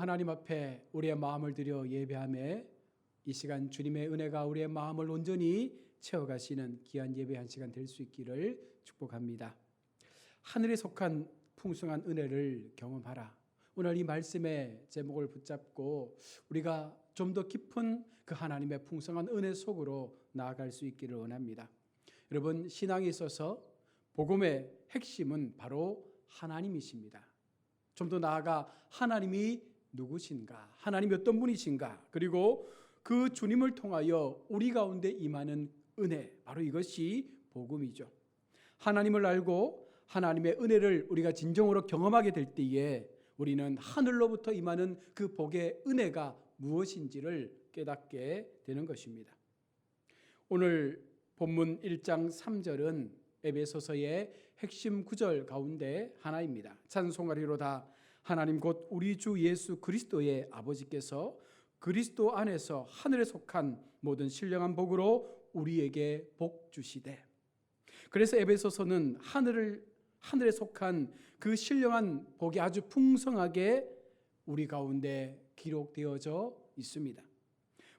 하나님 앞에 우리의 마음을 들여 예배하며 이 시간 주님의 은혜가 우리의 마음을 온전히 채워가시는 귀한 예배한 시간 될 수 있기를 축복합니다. 하늘에 속한 풍성한 은혜를 경험하라. 오늘 이 말씀의 제목을 붙잡고 우리가 좀 더 깊은 그 하나님의 풍성한 은혜 속으로 나아갈 수 있기를 원합니다. 여러분, 신앙에 있어서 복음의 핵심은 바로 하나님이십니다. 좀 더 나아가 하나님이 누구신가, 하나님이 어떤 분이신가, 그리고 그 주님을 통하여 우리 가운데 임하는 은혜, 바로 이것이 복음이죠. 하나님을 알고 하나님의 은혜를 우리가 진정으로 경험하게 될 때에 우리는 하늘로부터 임하는 그 복의 은혜가 무엇인지를 깨닫게 되는 것입니다. 오늘 본문 1장 3절은 에베소서의 핵심 구절 가운데 하나입니다. 찬송하리로다. 하나님 곧 우리 주 예수 그리스도의 아버지께서 그리스도 안에서 하늘에 속한 모든 신령한 복으로 우리에게 복 주시되. 그래서 에베소서는 하늘에 속한 그 신령한 복이 아주 풍성하게 우리 가운데 기록되어져 있습니다.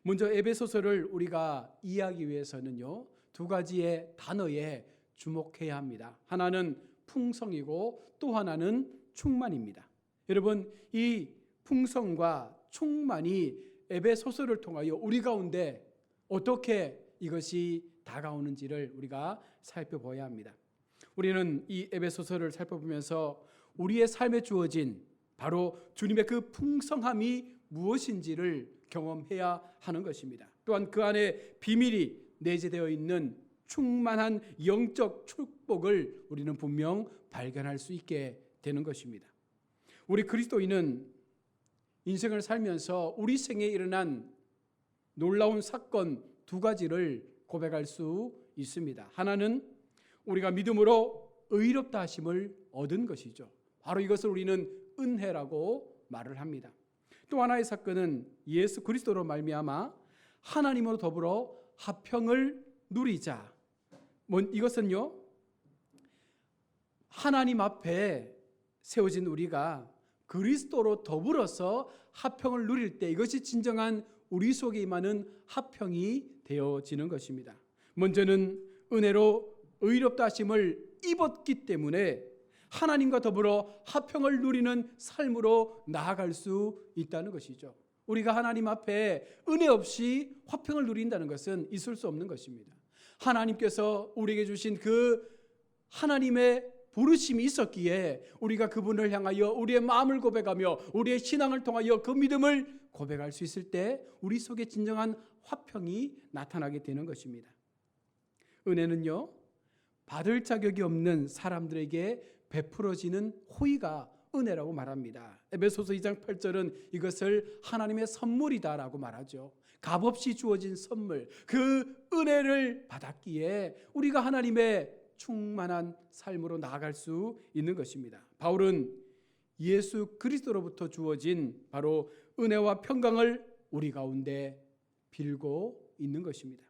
먼저 에베소서를 우리가 이해하기 위해서는요, 두 가지의 단어에 주목해야 합니다. 하나는 풍성이고 또 하나는 충만입니다. 여러분, 이 풍성과 충만이 에베소서를 통하여 우리 가운데 어떻게 이것이 다가오는지를 우리가 살펴봐야 합니다. 우리는 이 에베소서를 살펴보면서 우리의 삶에 주어진 바로 주님의 그 풍성함이 무엇인지를 경험해야 하는 것입니다. 또한 그 안에 비밀이 내재되어 있는 충만한 영적 축복을 우리는 분명 발견할 수 있게 되는 것입니다. 우리 그리스도인은 인생을 살면서 우리 생에 일어난 놀라운 사건 두 가지를 고백할 수 있습니다. 하나는 우리가 믿음으로 의롭다 하심을 얻은 것이죠. 바로 이것을 우리는 은혜라고 말을 합니다. 또 하나의 사건은 예수 그리스도로 말미암아 하나님으로 더불어 화평을 누리자. 이것은요, 하나님 앞에 세워진 우리가 그리스도로 더불어서 화평을 누릴 때 이것이 진정한 우리 속에 임하는 화평이 되어지는 것입니다. 먼저는 은혜로 의롭다 하심을 입었기 때문에 하나님과 더불어 화평을 누리는 삶으로 나아갈 수 있다는 것이죠. 우리가 하나님 앞에 은혜 없이 화평을 누린다는 것은 있을 수 없는 것입니다. 하나님께서 우리에게 주신 그 하나님의 부르심이 있었기에 우리가 그분을 향하여 우리의 마음을 고백하며 우리의 신앙을 통하여 그 믿음을 고백할 수 있을 때 우리 속에 진정한 화평이 나타나게 되는 것입니다. 은혜는요, 받을 자격이 없는 사람들에게 베풀어지는 호의가 은혜라고 말합니다. 에베소서 2장 8절은 이것을 하나님의 선물이다라고 말하죠. 값없이 주어진 선물, 그 은혜를 받았기에 우리가 하나님의 충만한 삶으로 나아갈 수 있는 것입니다. 바울은 예수 그리스도로부터 주어진 바로 은혜와 평강을 우리 가운데 빌고 있는 것입니다.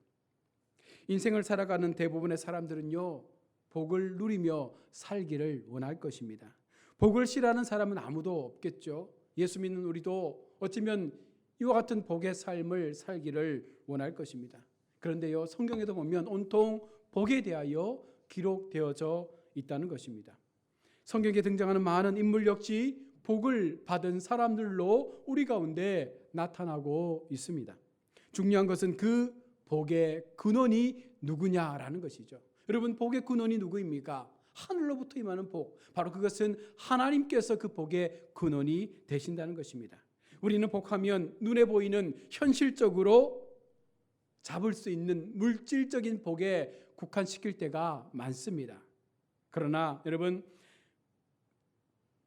인생을 살아가는 대부분의 사람들은요, 복을 누리며 살기를 원할 것입니다. 복을 싫어하는 사람은 아무도 없겠죠. 예수 믿는 우리도 어쩌면 이와 같은 복의 삶을 살기를 원할 것입니다. 그런데요, 성경에도 보면 온통 복에 대하여 기록되어져 있다는 것입니다. 성경에 등장하는 많은 인물 역시 복을 받은 사람들로 우리 가운데 나타나고 있습니다. 중요한 것은 그 복의 근원이 누구냐라는 것이죠. 여러분, 복의 근원이 누구입니까? 하늘로부터 임하는 복, 바로 그것은 하나님께서 그 복의 근원이 되신다는 것입니다. 우리는 복하면 눈에 보이는 현실적으로 잡을 수 있는 물질적인 복에 국한시킬 때가 많습니다. 그러나 여러분,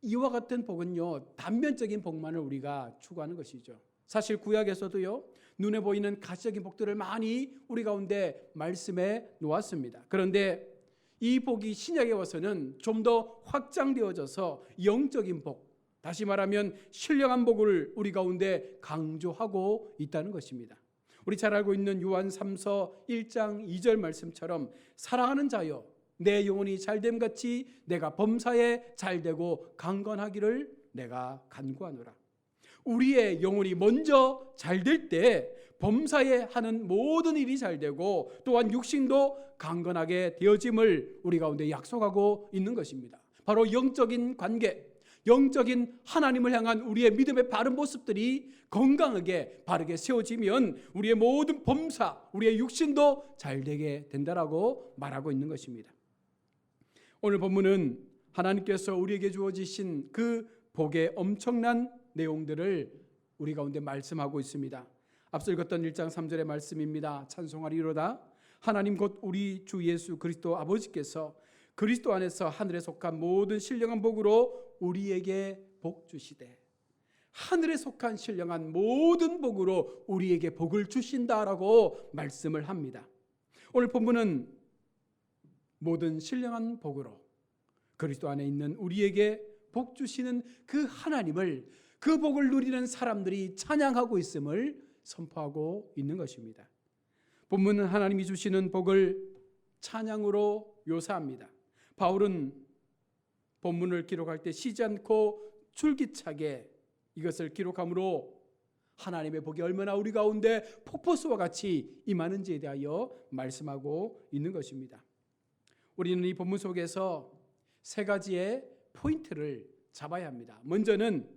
이와 같은 복은요, 단면적인 복만을 우리가 추구하는 것이죠. 사실 구약에서도요, 눈에 보이는 가시적인 복들을 많이 우리 가운데 말씀해 놓았습니다. 그런데 이 복이 신약에 와서는 좀 더 확장되어져서 영적인 복, 다시 말하면 신령한 복을 우리 가운데 강조하고 있다는 것입니다. 우리 잘 알고 있는 요한 3서 1장 2절 말씀처럼 사랑하는 자여 내 영혼이 잘됨같이 내가 범사에 잘되고 강건하기를 내가 간구하노라. 우리의 영혼이 먼저 잘 될 때 범사에 하는 모든 일이 잘 되고 또한 육신도 강건하게 되어짐을 우리 가운데 약속하고 있는 것입니다. 바로 영적인 관계, 영적인 하나님을 향한 우리의 믿음의 바른 모습들이 건강하게 바르게 세워지면 우리의 모든 범사, 우리의 육신도 잘 되게 된다라고 말하고 있는 것입니다. 오늘 본문은 하나님께서 우리에게 주어지신 그 복의 엄청난 내용들을 우리 가운데 말씀하고 있습니다. 앞서 읽었던 1장 3절의 말씀입니다. 찬송하리로다. 하나님 곧 우리 주 예수 그리스도 아버지께서 그리스도 안에서 하늘에 속한 모든 신령한 복으로 우리에게 복 주시되, 하늘에 속한 신령한 모든 복으로 우리에게 복을 주신다라고 말씀을 합니다. 오늘 본문은 모든 신령한 복으로 그리스도 안에 있는 우리에게 복 주시는 그 하나님을, 그 복을 누리는 사람들이 찬양하고 있음을 선포하고 있는 것입니다. 본문은 하나님이 주시는 복을 찬양으로 묘사합니다. 바울은 본문을 기록할 때 쉬지 않고 줄기차게 이것을 기록함으로 하나님의 복이 얼마나 우리 가운데 폭포수와 같이 임하는지에 대하여 말씀하고 있는 것입니다. 우리는 이 본문 속에서 세 가지의 포인트를 잡아야 합니다. 먼저는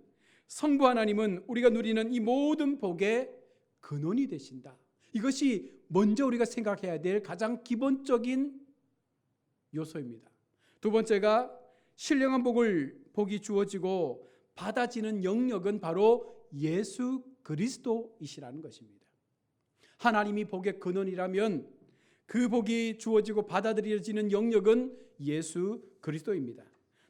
성부 하나님은 우리가 누리는 이 모든 복의 근원이 되신다. 이것이 먼저 우리가 생각해야 될 가장 기본적인 요소입니다. 두 번째가 신령한 복이 주어지고 받아지는 영역은 바로 예수 그리스도이시라는 것입니다. 하나님이 복의 근원이라면 그 복이 주어지고 받아들여지는 영역은 예수 그리스도입니다.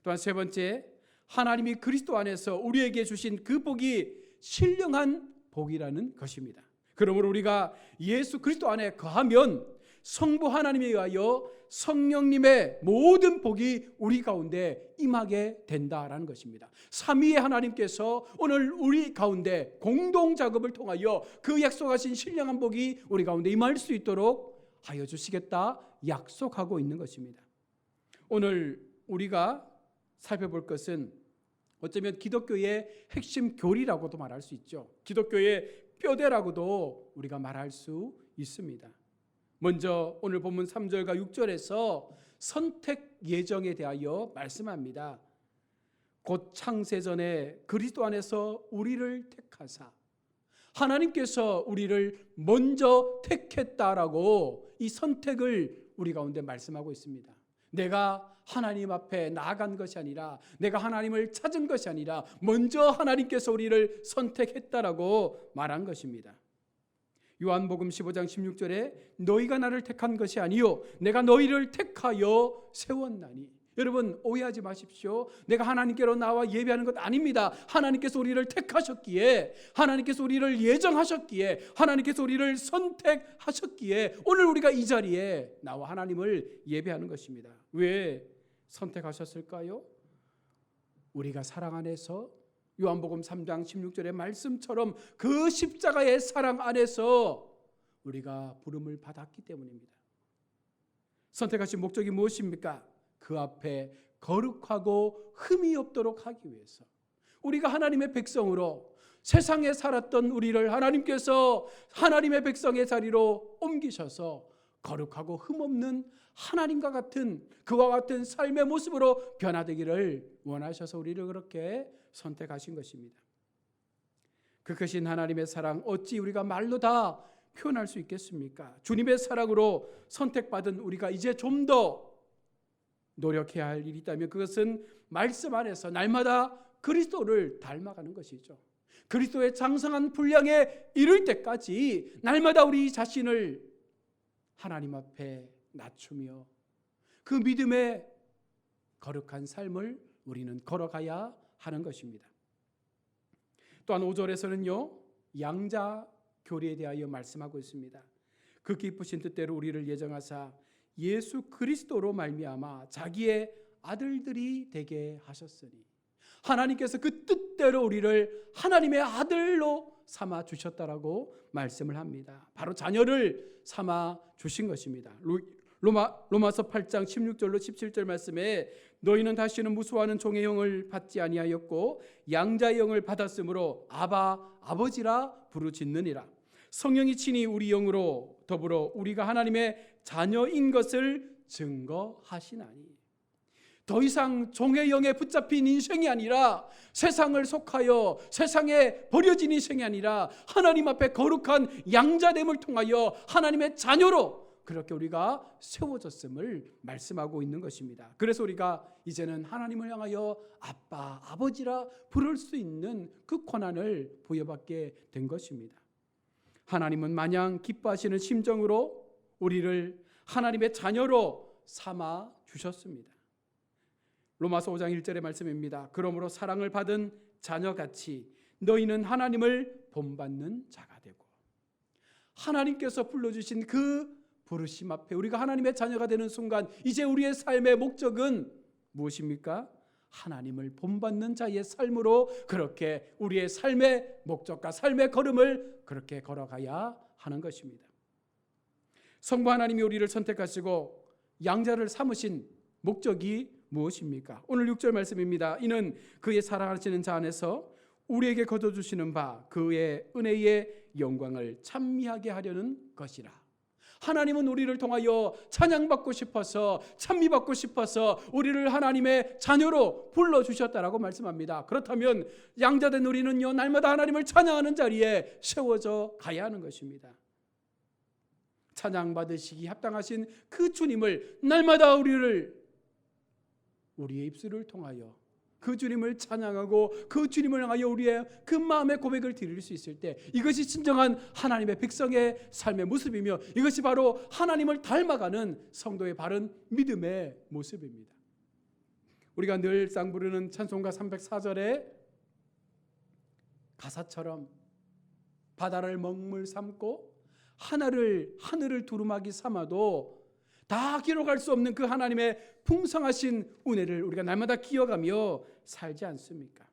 또한 세 번째, 하나님이 그리스도 안에서 우리에게 주신 그 복이 신령한 복이라는 것입니다. 그러므로 우리가 예수 그리스도 안에 거하면 성부 하나님에 의하여 성령님의 모든 복이 우리 가운데 임하게 된다라는 것입니다. 삼위의 하나님께서 오늘 우리 가운데 공동 작업을 통하여 그 약속하신 신령한 복이 우리 가운데 임할 수 있도록 하여 주시겠다 약속하고 있는 것입니다. 오늘 우리가 살펴볼 것은 어쩌면 기독교의 핵심 교리라고도 말할 수 있죠. 기독교의 뼈대라고도 우리가 말할 수 있습니다. 먼저 오늘 본문 3절과 6절에서 선택 예정에 대하여 말씀합니다. 곧 창세전에 그리스도 안에서 우리를 택하사, 하나님께서 우리를 먼저 택했다라고 이 선택을 우리 가운데 말씀하고 있습니다. 내가 하나님 앞에 나아간 것이 아니라, 내가 하나님을 찾은 것이 아니라 먼저 하나님께서 우리를 선택했다라고 말한 것입니다. 요한복음 15장 16절에 너희가 나를 택한 것이 아니요 내가 너희를 택하여 세웠나니. 여러분 오해하지 마십시오. 내가 하나님께로 나와 예배하는 것 아닙니다. 하나님께서 우리를 택하셨기에, 하나님께서 우리를 예정하셨기에, 하나님께서 우리를 선택하셨기에 오늘 우리가 이 자리에 나와 하나님을 예배하는 것입니다. 왜 선택하셨을까요? 우리가 사랑 안에서, 요한복음 3장 16절의 말씀처럼 그 십자가의 사랑 안에서 우리가 부름을 받았기 때문입니다. 선택하신 목적이 무엇입니까? 그 앞에 거룩하고 흠이 없도록 하기 위해서, 우리가 하나님의 백성으로 세상에 살았던 우리를 하나님께서 하나님의 백성의 자리로 옮기셔서 거룩하고 흠없는 하나님과 같은, 그와 같은 삶의 모습으로 변화되기를 원하셔서 우리를 그렇게 선택하신 것입니다. 그 크신 하나님의 사랑 어찌 우리가 말로 다 표현할 수 있겠습니까? 주님의 사랑으로 선택받은 우리가 이제 좀 더 노력해야 할 일이 있다면 그것은 말씀 안에서 날마다 그리스도를 닮아가는 것이죠. 그리스도의 장성한 분량에 이를 때까지 날마다 우리 자신을 하나님 앞에 낮추며 그 믿음의 거룩한 삶을 우리는 걸어가야 하는 것입니다. 또한 5절에서는요 양자 교리에 대하여 말씀하고 있습니다. 그 기쁘신 뜻대로 우리를 예정하사 예수 그리스도로 말미암아 자기의 아들들이 되게 하셨으니, 하나님께서 그 뜻대로 우리를 하나님의 아들로 삼아 주셨다라고 말씀을 합니다. 바로 자녀를 삼아 주신 것입니다. 로마서 8장 16절로 17절 말씀에 너희는 다시는 무수하는 종의 영을 받지 아니하였고 양자의 영을 받았으므로 아바 아버지라 부르짖느니라. 성령이 친히 우리 영으로 더불어 우리가 하나님의 자녀인 것을 증거하시나니. 더 이상 종의 영에 붙잡힌 인생이 아니라 세상을 속하여 세상에 버려진 인생이 아니라 하나님 앞에 거룩한 양자됨을 통하여 하나님의 자녀로 그렇게 우리가 세워졌음을 말씀하고 있는 것입니다. 그래서 우리가 이제는 하나님을 향하여 아빠, 아버지라 부를 수 있는 그 권한을 부여받게 된 것입니다. 하나님은 마냥 기뻐하시는 심정으로 우리를 하나님의 자녀로 삼아 주셨습니다. 로마서 5장 1절의 말씀입니다. 그러므로 사랑을 받은 자녀같이 너희는 하나님을 본받는 자가 되고. 하나님께서 불러주신 그 부르심 앞에 우리가 하나님의 자녀가 되는 순간 이제 우리의 삶의 목적은 무엇입니까? 하나님을 본받는 자의 삶으로 그렇게 우리의 삶의 목적과 삶의 걸음을 그렇게 걸어가야 하는 것입니다. 성부 하나님이 우리를 선택하시고 양자를 삼으신 목적이 무엇입니까? 오늘 6절 말씀입니다. 이는 그의 사랑하시는 자 안에서 우리에게 거둬주시는 바 그의 은혜의 영광을 찬미하게 하려는 것이라. 하나님은 우리를 통하여 찬양받고 싶어서 찬미받고 싶어서 우리를 하나님의 자녀로 불러주셨다라고 말씀합니다. 그렇다면 양자된 우리는요 날마다 하나님을 찬양하는 자리에 세워져 가야 하는 것입니다. 찬양받으시기 합당하신 그 주님을 날마다 우리의 입술을 통하여 그 주님을 찬양하고 그 주님을 향하여 우리의 그 마음의 고백을 드릴 수 있을 때 이것이 진정한 하나님의 백성의 삶의 모습이며 이것이 바로 하나님을 닮아가는 성도의 바른 믿음의 모습입니다. 우리가 늘상 부르는 찬송가 304절의 가사처럼 바다를 먹물 삼고 하늘을 두루마기 삼아도 다 기록할 수 없는 그 하나님의 풍성하신 은혜를 우리가 날마다 기억하며 살지 않습니까?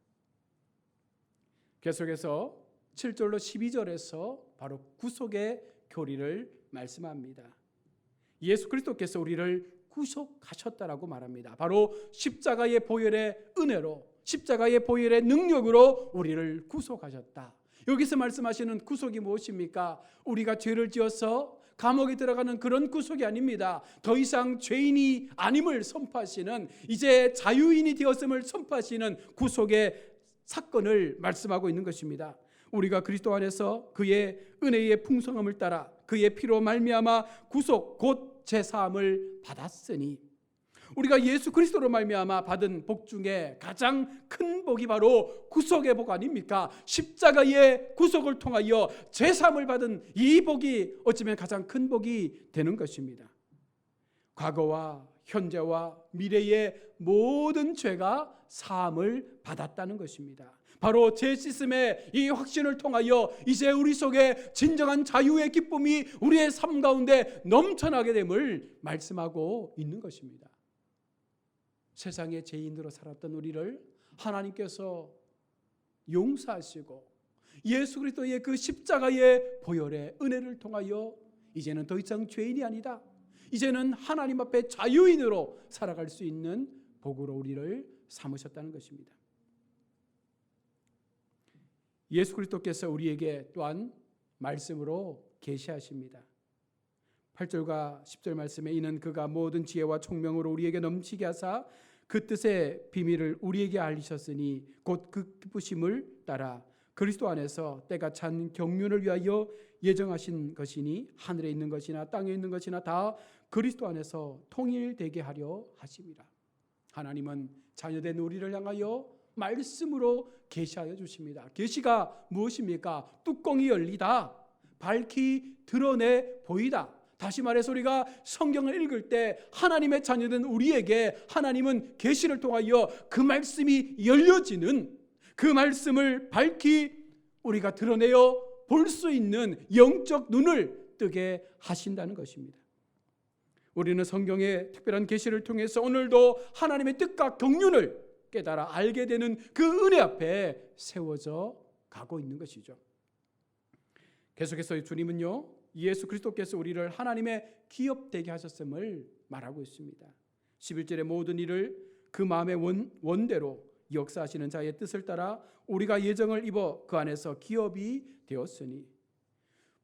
계속해서 7절로 12절에서 바로 구속의 교리를 말씀합니다. 예수 그리스도께서 우리를 구속하셨다라고 말합니다. 바로 십자가의 보혈의 은혜로 십자가의 보혈의 능력으로 우리를 구속하셨다. 여기서 말씀하시는 구속이 무엇입니까? 우리가 죄를 지어서 감옥에 들어가는 그런 구속이 아닙니다. 더 이상 죄인이 아님을 선포하시는 이제 자유인이 되었음을 선포하시는 구속의 사건을 말씀하고 있는 것입니다. 우리가 그리스도 안에서 그의 은혜의 풍성함을 따라 그의 피로 말미암아 구속 곧 제사함을 받았으니 우리가 예수 그리스도로 말미암아 받은 복 중에 가장 큰 복이 바로 구속의 복 아닙니까? 십자가의 구속을 통하여 제사함을 받은 이 복이 어쩌면 가장 큰 복이 되는 것입니다. 과거와 현재와 미래의 모든 죄가 사함을 받았다는 것입니다. 바로 죄 씻음의 이 확신을 통하여 이제 우리 속에 진정한 자유의 기쁨이 우리의 삶 가운데 넘쳐나게 됨을 말씀하고 있는 것입니다. 세상의 죄인으로 살았던 우리를 하나님께서 용서하시고 예수 그리스도의 그 십자가의 보혈의 은혜를 통하여 이제는 더 이상 죄인이 아니다. 이제는 하나님 앞에 자유인으로 살아갈 수 있는 복으로 우리를 삼으셨다는 것입니다. 예수 그리스도께서 우리에게 또한 말씀으로 계시하십니다. 8절과 10절 말씀에 이는 그가 모든 지혜와 총명으로 우리에게 넘치게 하사 그 뜻의 비밀을 우리에게 알리셨으니 곧 그 기쁘심을 따라 그리스도 안에서 때가 찬 경륜을 위하여 예정하신 것이니 하늘에 있는 것이나 땅에 있는 것이나 다 그리스도 안에서 통일되게 하려 하심이라. 하나님은 자녀된 우리를 향하여 말씀으로 계시하여 주십니다. 계시가 무엇입니까? 뚜껑이 열리다, 밝히 드러내 보이다. 다시 말해서 우리가 성경을 읽을 때 하나님의 자녀된 우리에게 하나님은 계시를 통하여 그 말씀이 열려지는 그 말씀을 밝히 우리가 드러내어 볼 수 있는 영적 눈을 뜨게 하신다는 것입니다. 우리는 성경의 특별한 계시를 통해서 오늘도 하나님의 뜻과 경륜을 깨달아 알게 되는 그 은혜 앞에 세워져 가고 있는 것이죠. 계속해서 주님은요 예수 그리스도께서 우리를 하나님의 기업되게 하셨음을 말하고 있습니다. 11절의 모든 일을 그 마음의 원대로 역사하시는 자의 뜻을 따라 우리가 예정을 입어 그 안에서 기업이 되었으니,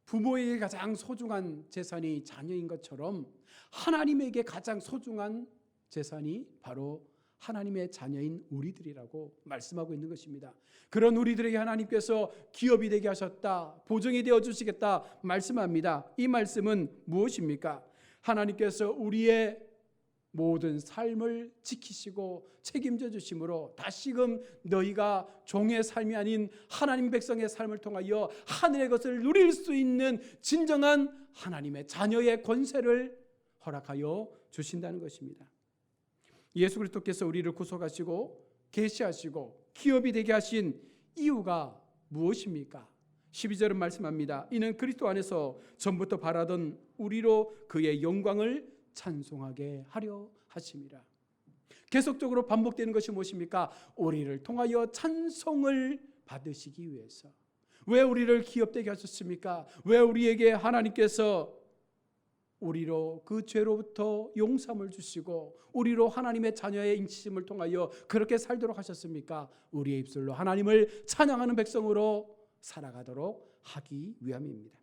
부모에게 가장 소중한 재산이 자녀인 것처럼 하나님에게 가장 소중한 재산이 바로 하나님의 자녀인 우리들이라고 말씀하고 있는 것입니다. 그런 우리들에게 하나님께서 기업이 되게 하셨다, 보증이 되어 주시겠다 말씀합니다. 이 말씀은 무엇입니까? 하나님께서 우리의 모든 삶을 지키시고 책임져 주심으로 다시금 너희가 종의 삶이 아닌 하나님 백성의 삶을 통하여 하늘의 것을 누릴 수 있는 진정한 하나님의 자녀의 권세를 허락하여 주신다는 것입니다. 예수 그리스도께서 우리를 구속하시고 계시하시고 기업이 되게 하신 이유가 무엇입니까? 12절은 말씀합니다. 이는 그리스도 안에서 전부터 바라던 우리로 그의 영광을 찬송하게 하려 하심이라. 계속적으로 반복되는 것이 무엇입니까? 우리를 통하여 찬송을 받으시기 위해서. 왜 우리를 기업되게 하셨습니까? 왜 우리에게 하나님께서 우리로 그 죄로부터 용서함을 주시고 우리로 하나님의 자녀의 인치심을 통하여 그렇게 살도록 하셨습니까? 우리의 입술로 하나님을 찬양하는 백성으로 살아가도록 하기 위함입니다.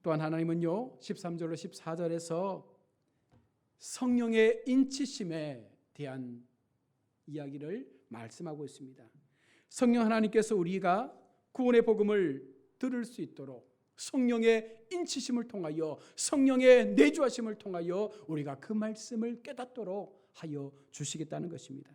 또한 하나님은요, 13절로 14절에서 성령의 인치심에 대한 이야기를 말씀하고 있습니다. 성령 하나님께서 우리가 구원의 복음을 들을 수 있도록 성령의 인치심을 통하여 성령의 내주하심을 통하여 우리가 그 말씀을 깨닫도록 하여 주시겠다는 것입니다.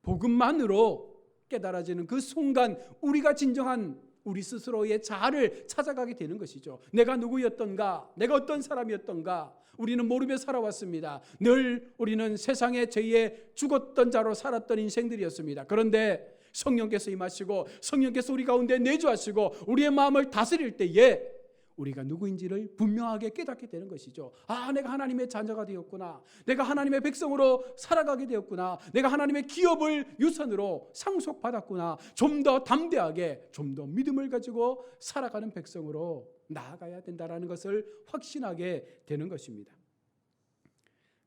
복음만으로 깨달아지는 그 순간 우리가 진정한 우리 스스로의 자아를 찾아가게 되는 것이죠. 내가 누구였던가, 내가 어떤 사람이었던가 우리는 모르며 살아왔습니다. 늘 우리는 세상의 죄에 죽었던 자로 살았던 인생들이었습니다. 그런데 성령께서 임하시고 성령께서 우리 가운데 내주하시고 우리의 마음을 다스릴 때에 우리가 누구인지를 분명하게 깨닫게 되는 것이죠. 아, 내가 하나님의 자녀가 되었구나. 내가 하나님의 백성으로 살아가게 되었구나. 내가 하나님의 기업을 유산으로 상속받았구나. 좀 더 담대하게, 좀 더 믿음을 가지고 살아가는 백성으로 나아가야 된다는 것을 확신하게 되는 것입니다.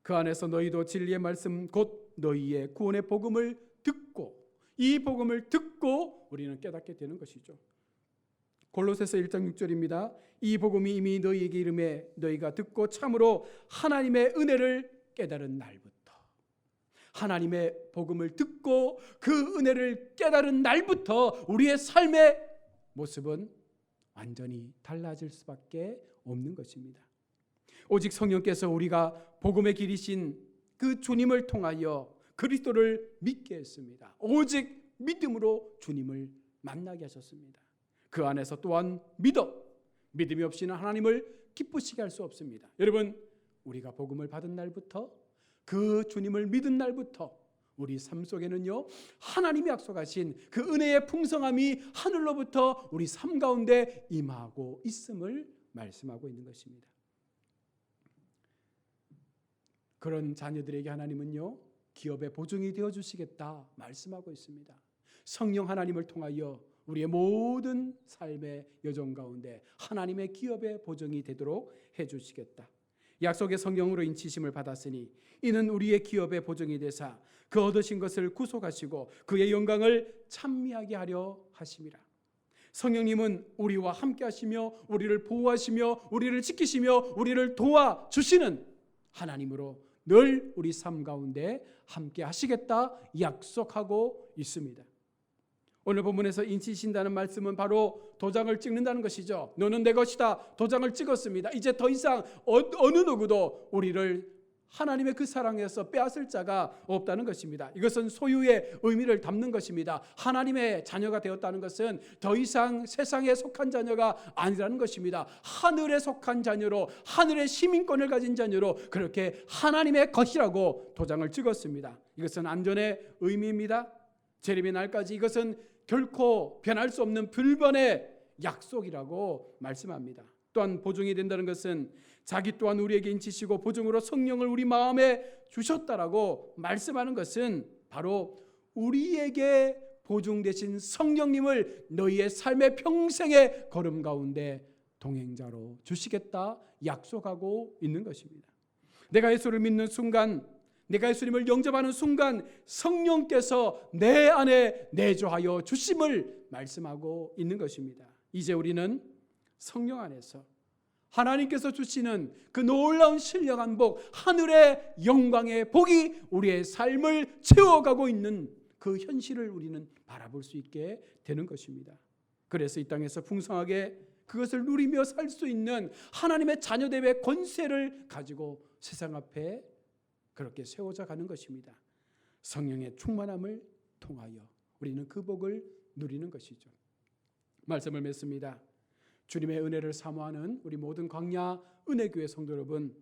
그 안에서 너희도 진리의 말씀 곧 너희의 구원의 복음을 듣고, 이 복음을 듣고 우리는 깨닫게 되는 것이죠. 골로새서 1장 6절입니다. 이 복음이 이미 너희에게 이름에 너희가 듣고 참으로 하나님의 은혜를 깨달은 날부터, 하나님의 복음을 듣고 그 은혜를 깨달은 날부터 우리의 삶의 모습은 완전히 달라질 수밖에 없는 것입니다. 오직 성령께서 우리가 복음의 길이신 그 주님을 통하여 그리스도를 믿게 했습니다. 오직 믿음으로 주님을 만나게 하셨습니다. 그 안에서 또한 믿음이 없이는 하나님을 기쁘시게 할 수 없습니다. 여러분, 우리가 복음을 받은 날부터, 그 주님을 믿은 날부터 우리 삶 속에는요, 하나님이 약속하신 그 은혜의 풍성함이 하늘로부터 우리 삶 가운데 임하고 있음을 말씀하고 있는 것입니다. 그런 자녀들에게 하나님은요, 기업의 보증이 되어주시겠다 말씀하고 있습니다. 성령 하나님을 통하여 우리의 모든 삶의 여정 가운데 하나님의 기업의 보증이 되도록 해주시겠다. 약속의 성령으로 인치심을 받았으니 이는 우리의 기업의 보증이 되사 그 얻으신 것을 구속하시고 그의 영광을 찬미하게 하려 하심이라. 성령님은 우리와 함께 하시며 우리를 보호하시며 우리를 지키시며 우리를 도와주시는 하나님으로 늘 우리 삶 가운데 함께 하시겠다 약속하고 있습니다. 오늘 본문에서 인치신다는 말씀은 바로 도장을 찍는다는 것이죠. 너는 내 것이다. 도장을 찍었습니다. 이제 더 이상 어느 누구도 우리를 하나님의 그 사랑에서 빼앗을 자가 없다는 것입니다. 이것은 소유의 의미를 담는 것입니다. 하나님의 자녀가 되었다는 것은 더 이상 세상에 속한 자녀가 아니라는 것입니다. 하늘에 속한 자녀로, 하늘의 시민권을 가진 자녀로 그렇게 하나님의 것이라고 도장을 찍었습니다. 이것은 안전의 의미입니다. 재림의 날까지 이것은 결코 변할 수 없는 불변의 약속이라고 말씀합니다. 또한 보증이 된다는 것은 자기 또한 우리에게 인치시고 보증으로 성령을 우리 마음에 주셨다라고 말씀하는 것은 바로 우리에게 보증되신 성령님을 너희의 삶의 평생의 걸음 가운데 동행자로 주시겠다 약속하고 있는 것입니다. 내가 예수를 믿는 순간, 내가 예수님을 영접하는 순간 성령께서 내 안에 내주하여 주심을 말씀하고 있는 것입니다. 이제 우리는 성령 안에서 하나님께서 주시는 그 놀라운 신령한 복, 하늘의 영광의 복이 우리의 삶을 채워가고 있는 그 현실을 우리는 바라볼 수 있게 되는 것입니다. 그래서 이 땅에서 풍성하게 그것을 누리며 살 수 있는 하나님의 자녀됨의 권세를 가지고 세상 앞에 그렇게 세워져 가는 것입니다. 성령의 충만함을 통하여 우리는 그 복을 누리는 것이죠. 말씀을 맺습니다. 주님의 은혜를 사모하는 우리 모든 광야 은혜교회 성도 여러분,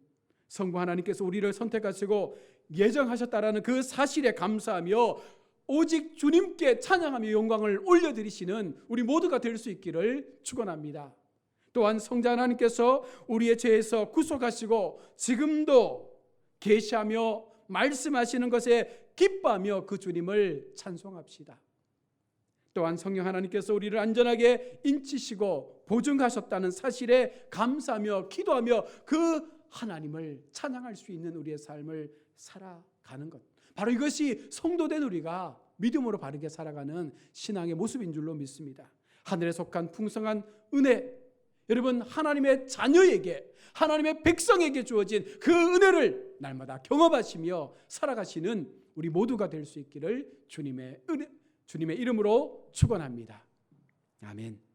성부 하나님께서 우리를 선택하시고 예정하셨다라는 그 사실에 감사하며 오직 주님께 찬양하며 영광을 올려드리시는 우리 모두가 될 수 있기를 축원합니다. 또한 성자 하나님께서 우리의 죄에서 구속하시고 지금도 계시하며 말씀하시는 것에 기뻐하며 그 주님을 찬송합시다. 또한 성령 하나님께서 우리를 안전하게 인치시고 보증하셨다는 사실에 감사하며 기도하며 그 하나님을 찬양할 수 있는 우리의 삶을 살아가는 것, 바로 이것이 성도된 우리가 믿음으로 바르게 살아가는 신앙의 모습인 줄로 믿습니다. 하늘에 속한 풍성한 은혜, 여러분 하나님의 자녀에게, 하나님의 백성에게 주어진 그 은혜를 날마다 경험하시며 살아가시는 우리 모두가 될 수 있기를 주님의 이름으로 축원합니다. 아멘.